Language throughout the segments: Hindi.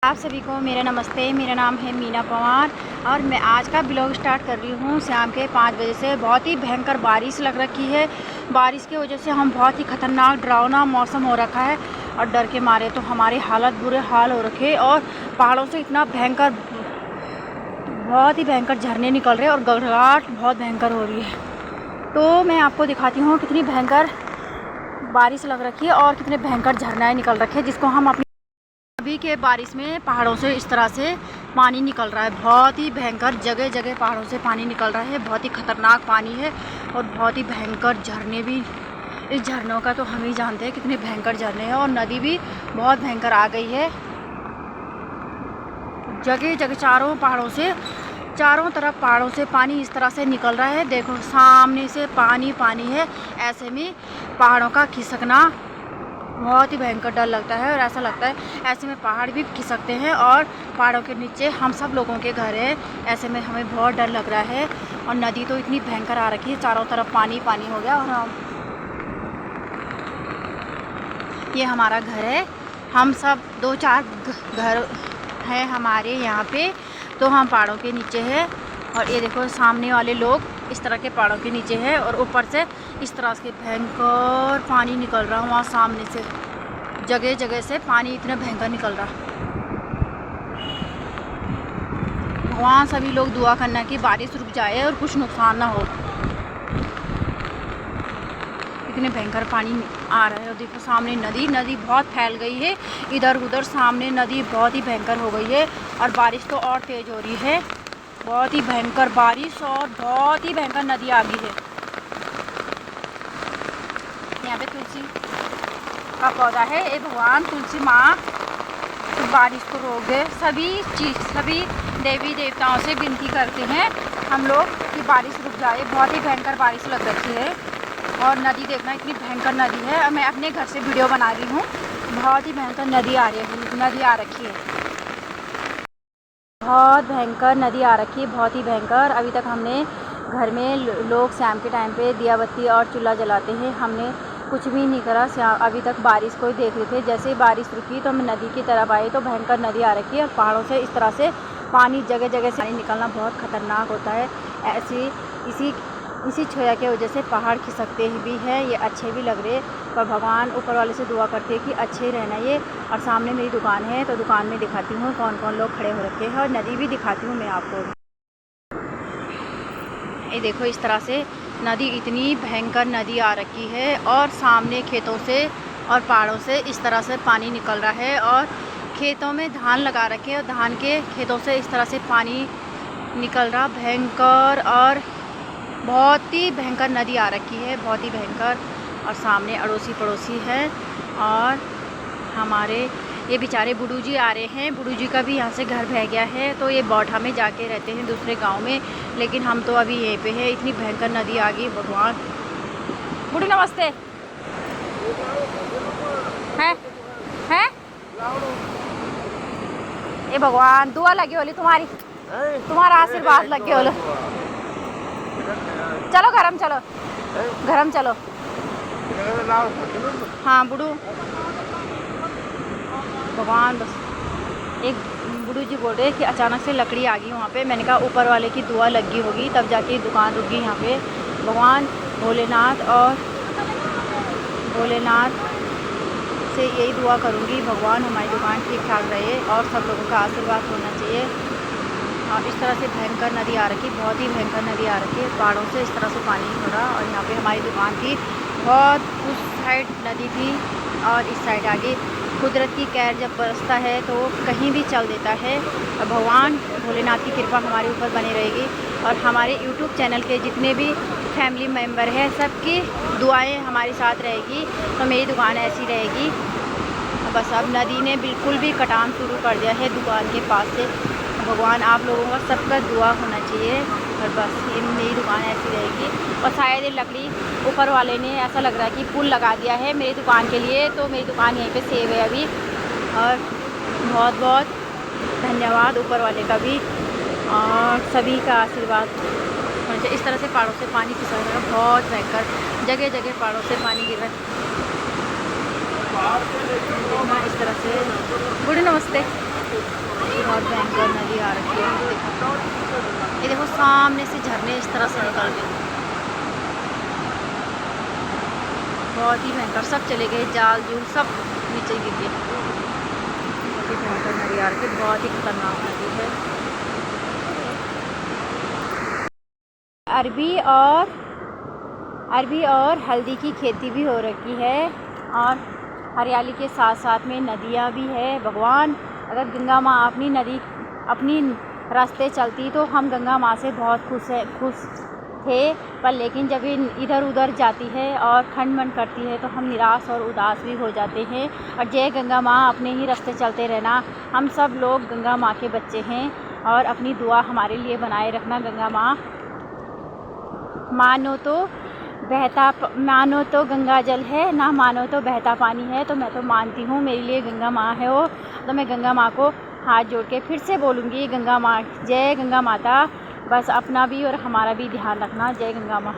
आप सभी को मेरा नमस्ते। मेरा नाम है मीना पवार और मैं आज का ब्लॉग स्टार्ट कर रही हूँ शाम के 5 बजे से। बहुत ही भयंकर बारिश लग रखी है। बारिश की वजह से हम बहुत ही ख़तरनाक डरावना मौसम हो रखा है और डर के मारे तो हमारी हालत बुरे हाल हो रखे। और पहाड़ों से इतना भयंकर बहुत ही भयंकर झरने निकल रहे हैं और गड़गड़ाहट बहुत भयंकर हो रही है। तो मैं आपको दिखाती हूँ कितनी भयंकर बारिश लग रखी है और कितने भयंकर झरने निकल रखे हैं, जिसको हम अपनी अभी के बारिश में पहाड़ों से इस तरह से पानी निकल रहा है। बहुत ही भयंकर जगह जगह पहाड़ों से पानी निकल रहा है। बहुत ही ख़तरनाक पानी है और बहुत ही भयंकर झरने भी। इस झरनों का तो हम ही जानते हैं कितने भयंकर झरने हैं। और नदी भी बहुत भयंकर आ गई है। जगह जगह चारों तरफ पहाड़ों से पानी इस तरह से निकल रहा है। देखो सामने से पानी पानी है। ऐसे में पहाड़ों का खिसकना बहुत ही भयंकर डर लगता है और ऐसा लगता है ऐसे में पहाड़ भी खिसकते हैं और पहाड़ों के नीचे हम सब लोगों के घर है। ऐसे में हमें बहुत डर लग रहा है। और नदी तो इतनी भयंकर आ रखी है, चारों तरफ पानी पानी हो गया। और ये हमारा घर है। हम सब 2-4 घर हैं हमारे यहाँ पे, तो हम पहाड़ों के नीचे हैं। और ये देखो सामने वाले लोग इस तरह के पहाड़ों के नीचे है और ऊपर से इस तरह से भयंकर पानी निकल रहा है। वहाँ सामने से जगह जगह से पानी इतना भयंकर निकल रहा। वहाँ सभी लोग दुआ करना कि बारिश रुक जाए और कुछ नुकसान ना हो। इतने भयंकर पानी आ रहा है। और देखो सामने नदी बहुत फैल गई है। इधर उधर सामने नदी बहुत ही भयंकर हो गई है और बारिश तो और तेज़ हो रही है। बहुत ही भयंकर बारिश और बहुत ही भयंकर नदी आ गई है। यहाँ पे तुलसी का पौधा है। ये भगवान तुलसी माँ तो बारिश को रोक दे। सभी देवी देवताओं से विनती करते हैं हम लोग कि बारिश रुक जाए। बहुत ही भयंकर बारिश लग रही है। और नदी देखना इतनी भयंकर नदी है। और मैं अपने घर से वीडियो बना रही हूँ। बहुत ही भयंकर नदी आ रखी है। बहुत भयंकर नदी आ रखी है, बहुत ही भयंकर। अभी तक हमने घर में लोग शाम के टाइम पे दिया बत्ती और चूल्हा जलाते हैं। हमने कुछ भी नहीं करा। अभी तक बारिश को ही देख रहे थे। जैसे ही बारिश रुकी तो हम नदी की तरफ आए तो भयंकर नदी आ रखी है। और पहाड़ों से इस तरह से पानी जगह जगह से पानी निकलना बहुत ख़तरनाक होता है। इसी छोया की वजह से पहाड़ खिसकते भी हैं। ये अच्छे भी लग रहे, पर भगवान ऊपर वाले से दुआ करते हैं कि अच्छे रहना ये। और सामने मेरी दुकान है तो दुकान में दिखाती हूँ कौन कौन लोग खड़े हो रखे हैं। और नदी भी दिखाती हूँ मैं आपको। ये देखो इस तरह से नदी इतनी भयंकर नदी आ रखी है और सामने खेतों से और पहाड़ों से इस तरह से पानी निकल रहा है। और खेतों में धान लगा रखे और धान के खेतों से इस तरह से पानी निकल रहा भयंकर। और बहुत ही भयंकर नदी आ रखी है, बहुत ही भयंकर। और सामने अड़ोसी पड़ोसी है और हमारे ये बेचारे बुढ़ू जी आ रहे हैं। बुढ़ू जी का भी यहाँ से घर बह गया है तो ये बौठा में जाके रहते हैं दूसरे गांव में, लेकिन हम तो अभी यहीं पे हैं। इतनी भयंकर नदी आ गई भगवान। बुढ़ू नमस्ते। हैं ये भगवान दुआ लगी होली तुम्हारी, तुम्हारा आशीर्वाद लगे होलो। चलो घरम चलो। हाँ बुढ़ू भगवान। बस एक बुढ़ू जी बोल रहे कि अचानक से लकड़ी आ गई वहाँ पे। मैंने कहा ऊपर वाले की दुआ लगी होगी तब जाके दुकान रुक गई यहाँ पे। भगवान भोलेनाथ से यही दुआ करूँगी भगवान हमारी दुकान ठीक ठाक रहे और सब लोगों का आशीर्वाद होना चाहिए। और इस तरह से भयंकर नदी आ रखी, बहुत ही भयंकर नदी आ रखी है। पहाड़ों से इस तरह से पानी हो रहा। और यहाँ पे हमारी दुकान थी, बहुत उस साइड नदी थी और इस साइड आगे। कुदरत की कहर जब बरसता है तो कहीं भी चल देता है। और भगवान भोलेनाथ की कृपा हमारे ऊपर बनी रहेगी। और हमारे यूट्यूब चैनल के जितने भी फैमिली मेम्बर हैं सबकी दुआएं हमारे साथ रहेगी तो मेरी दुकान ऐसी रहेगी। बस अब नदी ने बिल्कुल भी कटान शुरू कर दिया है दुकान के पास से। भगवान आप लोगों का सबका दुआ होना चाहिए। और बस ये मेरी दुकान ऐसी रहेगी। और शायद ये लकड़ी ऊपर वाले ने ऐसा लग रहा है कि पुल लगा दिया है मेरी दुकान के लिए, तो मेरी दुकान यहीं पे सेव है अभी। और बहुत बहुत धन्यवाद ऊपर वाले का भी और सभी का आशीर्वाद होना चाहिए। इस तरह से पहाड़ों से पानी खिसक रहा है, बहुत भयंकर जगह जगह पहाड़ों से पानी गिर रहा है। इस तरह से। गुड नमस्ते। बहुत भयंकर नदी आ रखी है। ये देखो सामने से झरने इस तरह से निकल गए, बहुत ही भयंकर। सब चले गए, जाल जूल सब नीचे गिर गए। बहुत ही भयंकर नदी आ रखी है, बहुत ही खतरनाक नदी है। अरबी और हल्दी की खेती भी हो रखी है और हरियाली के साथ साथ में नदियाँ भी है। भगवान, अगर गंगा माँ अपनी रास्ते चलती तो हम गंगा माँ से बहुत खुश थे, पर लेकिन जब इधर उधर जाती है और खंड करती है तो हम निराश और उदास भी हो जाते हैं। और जय गंगा माँ, अपने ही रास्ते चलते रहना। हम सब लोग गंगा माँ के बच्चे हैं और अपनी दुआ हमारे लिए बनाए रखना। गंगा माँ, मानो तो गंगा जल है, ना मानो तो बहता पानी है। तो मैं तो मानती हूँ मेरे लिए गंगा माँ है वो। तो मैं गंगा माँ को हाथ जोड़ के फिर से बोलूँगी, गंगा माँ, जय गंगा माता। बस अपना भी और हमारा भी ध्यान रखना। जय गंगा माँ।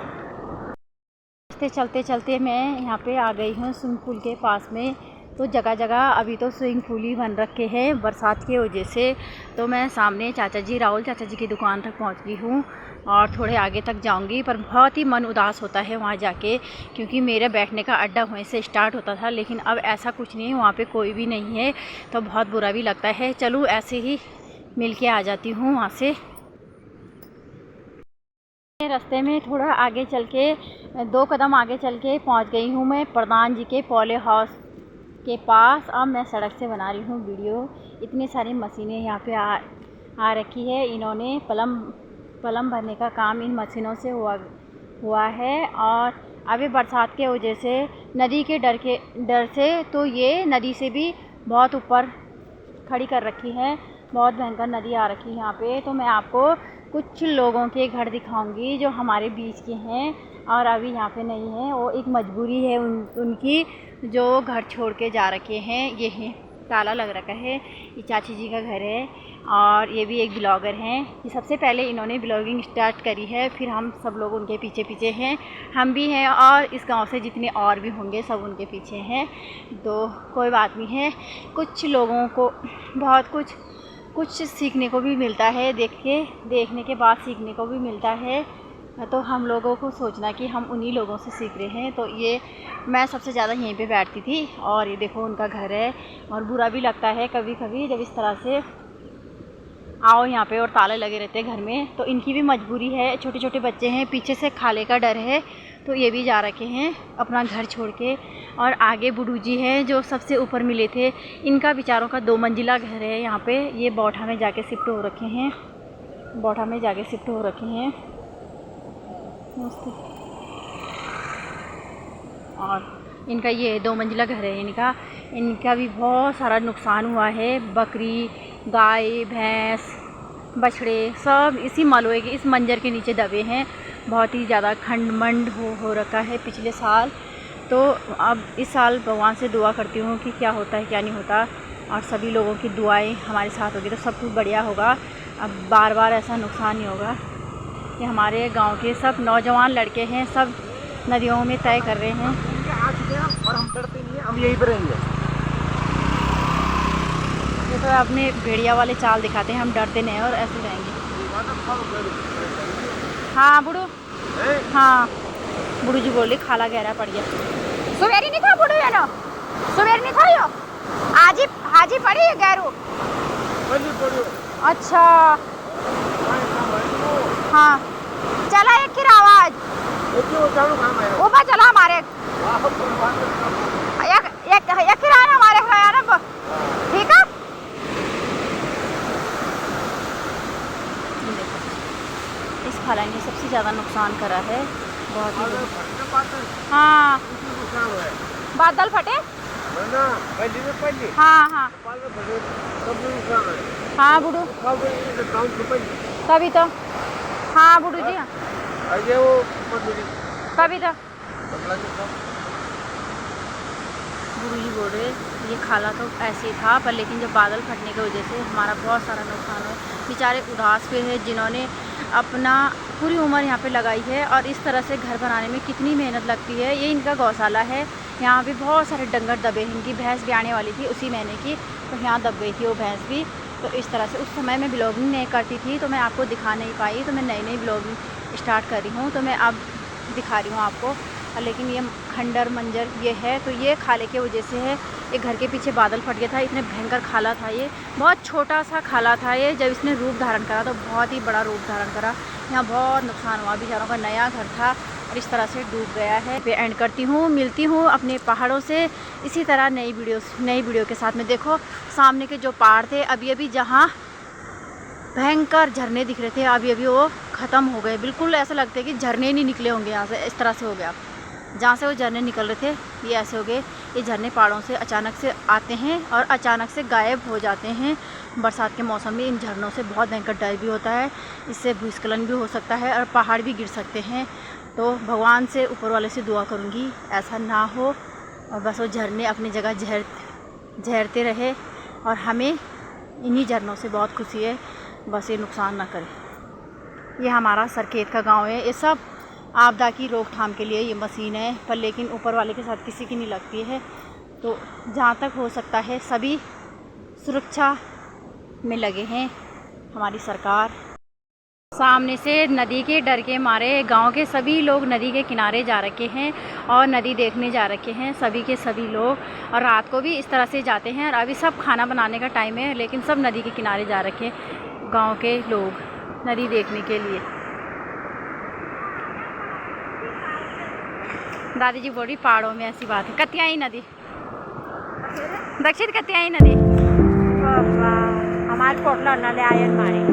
चलते चलते मैं यहाँ पे आ गई हूँ स्विमिंग पूल के पास में। तो जगह जगह अभी तो स्विमिंग पूल ही बन रखे हैं बरसात की वजह से। तो मैं सामने राहुल चाचा जी की दुकान तक पहुँच गई हूँ और थोड़े आगे तक जाऊंगी, पर बहुत ही मन उदास होता है वहाँ जाके, क्योंकि मेरे बैठने का अड्डा वहीं से स्टार्ट होता था, लेकिन अब ऐसा कुछ नहीं है, वहाँ पे कोई भी नहीं है, तो बहुत बुरा भी लगता है। चलूँ ऐसे ही मिल के आ जाती हूँ वहाँ से। रास्ते में थोड़ा आगे चल के 2 कदम आगे चल के पहुँच गई हूँ मैं प्रधान जी के पॉली हाउस के पास। अब मैं सड़क से बना रही हूँ वीडियो। इतनी सारी मशीनें यहाँ पे आ रखी है। इन्होंने पलम भरने का काम इन मशीनों से हुआ है और अभी बरसात के वजह से नदी के डर से तो ये नदी से भी बहुत ऊपर खड़ी कर रखी है। बहुत भयंकर नदी आ रखी है यहाँ पे। तो मैं आपको कुछ लोगों के घर दिखाऊंगी जो हमारे बीच के हैं और अभी यहाँ पे नहीं है। वो एक मजबूरी है उनकी, जो घर छोड़ के जा रखे हैं। ये है, ताला लग रखा है। ये चाची जी का घर है और ये भी एक ब्लॉगर हैं। ये सबसे पहले इन्होंने ब्लॉगिंग स्टार्ट करी है, फिर हम सब लोग उनके पीछे पीछे हैं। हम भी हैं और इस गांव से जितने और भी होंगे सब उनके पीछे हैं। तो कोई बात नहीं है, कुछ लोगों को बहुत कुछ सीखने को भी मिलता है। देखने के बाद सीखने को भी मिलता है। तो हम लोगों को सोचना कि हम उन्हीं लोगों से सीख रहे हैं। तो ये मैं सबसे ज़्यादा यहीं पे बैठती थी और ये देखो उनका घर है। और बुरा भी लगता है कभी कभी जब इस तरह से आओ यहाँ पे और ताले लगे रहते हैं घर में। तो इनकी भी मजबूरी है, छोटे छोटे बच्चे हैं, पीछे से खाले का डर है, तो ये भी जा रखे हैं अपना घर छोड़ के। और आगे बुडू जी हैं जो सबसे ऊपर मिले थे, इनका बेचारों का 2 मंजिला घर है यहाँ पे। ये बौठा में जाके शिफ्ट हो रखे हैं, मस्त। और इनका ये 2 मंजिला घर है इनका भी बहुत सारा नुकसान हुआ है। बकरी, गाय, भैंस, बछड़े सब इसी मलबे के, इस मंजर के नीचे दबे हैं। बहुत ही ज़्यादा खंड हो रखा है पिछले साल। तो अब इस साल भगवान से दुआ करती हूँ कि क्या होता है क्या नहीं होता, और सभी लोगों की दुआएं हमारे साथ होगी तो सब कुछ बढ़िया होगा। अब बार बार ऐसा नुकसान नहीं होगा। कि हमारे गांव के सब नौजवान लड़के हैं, सब नदियों में तय कर रहे हैं। और हम डरते नहीं हैं, हम यहीं पर रहेंगे। ये तो अपने भेड़िया वाले चाल दिखाते हैं, हम डरते नहीं और ऐसे रहेंगे। हाँ बुढ़ू, हाँ बुढ़ू जी बोले खाला गहरा पड़ गया। सुवेरी नहीं था बुढ़ू, है ना सुवेरी नहीं था यो, हाजी पड़ी है गैरू। अच्छा हाँ चला एक की आवाज ऊपर चला हमारे एक हमारे ठीक है। इस खाला ने सबसे ज़्यादा नुकसान करा है, बहुत ही। हाँ बादल फटे, हाँ हाँ हाँ बुढ़ू तभी तो, हाँ बुढ़ू जी तभी तो बुढ़ू जी बोल रहे ये खाला तो ऐसे ही था, पर लेकिन जब बादल फटने की वजह से हमारा बहुत सारा नुकसान हुआ। बेचारे उदास पे है जिन्होंने अपना पूरी उम्र यहाँ पे लगाई है, और इस तरह से घर बनाने में कितनी मेहनत लगती है। ये इनका गौशाला है, यहाँ पे बहुत सारे डंगर दबे हैं। इनकी भैंस ब्याने वाली थी उसी महीने की, तो यहाँ दब गई थी वो भैंस भी। तो इस तरह से उस समय मैं ब्लॉगिंग नहीं करती थी, तो मैं आपको दिखा नहीं पाई। तो मैं नई नई ब्लॉगिंग स्टार्ट कर रही हूँ, तो मैं अब दिखा रही हूँ आपको। लेकिन ये खंडर मंजर ये है, तो ये खाले की वजह से है। एक घर के पीछे बादल फट गया था, इतने भयंकर खाला था ये, बहुत छोटा सा खाला था ये। जब इसने रूप धारण करा तो बहुत ही बड़ा रूप धारण करा। यहाँ बहुत नुकसान हुआ, बेचारों का नया घर था और इस तरह से डूब गया है। पे एंड करती हूँ, मिलती हूँ अपने पहाड़ों से इसी तरह नई वीडियो के साथ में। देखो सामने के जो पहाड़ थे, अभी अभी जहाँ भयंकर झरने दिख रहे थे, अभी अभी वो ख़त्म हो गए। बिल्कुल ऐसा लगता है कि झरने नहीं निकले होंगे यहाँ से, इस तरह से हो गया। जहाँ से वो झरने निकल रहे थे ये ऐसे हो गए। ये झरने पहाड़ों से अचानक से आते हैं और अचानक से गायब हो जाते हैं। बरसात के मौसम में इन झरनों से बहुत भयंकर डर भी होता है, इससे भूस्खलन भी हो सकता है और पहाड़ भी गिर सकते हैं। तो भगवान से, ऊपर वाले से दुआ करूँगी ऐसा ना हो, और बस वो झरने अपनी जगह झरते रहे और हमें इन्हीं झरनों से बहुत खुशी है, बस ये नुकसान ना करे। ये हमारा सरखेत का गांव है। ये सब आपदा की रोकथाम के लिए ये मशीन है, पर लेकिन ऊपर वाले के साथ किसी की नहीं लगती है। तो जहाँ तक हो सकता है सभी सुरक्षा में लगे हैं हमारी सरकार। सामने से नदी के डर के मारे गांव के सभी लोग नदी के किनारे जा रखे हैं और नदी देखने जा रखे हैं, सभी के सभी लोग। और रात को भी इस तरह से जाते हैं। और अभी सब खाना बनाने का टाइम है, लेकिन सब नदी के किनारे जा रखे हैं गांव के लोग नदी देखने के लिए। दादी जी बोल रही पहाड़ों में ऐसी बात है। कत्याई नदी, दक्षिण कत्याई नदी हमारे पोटला नाले आयन मारे।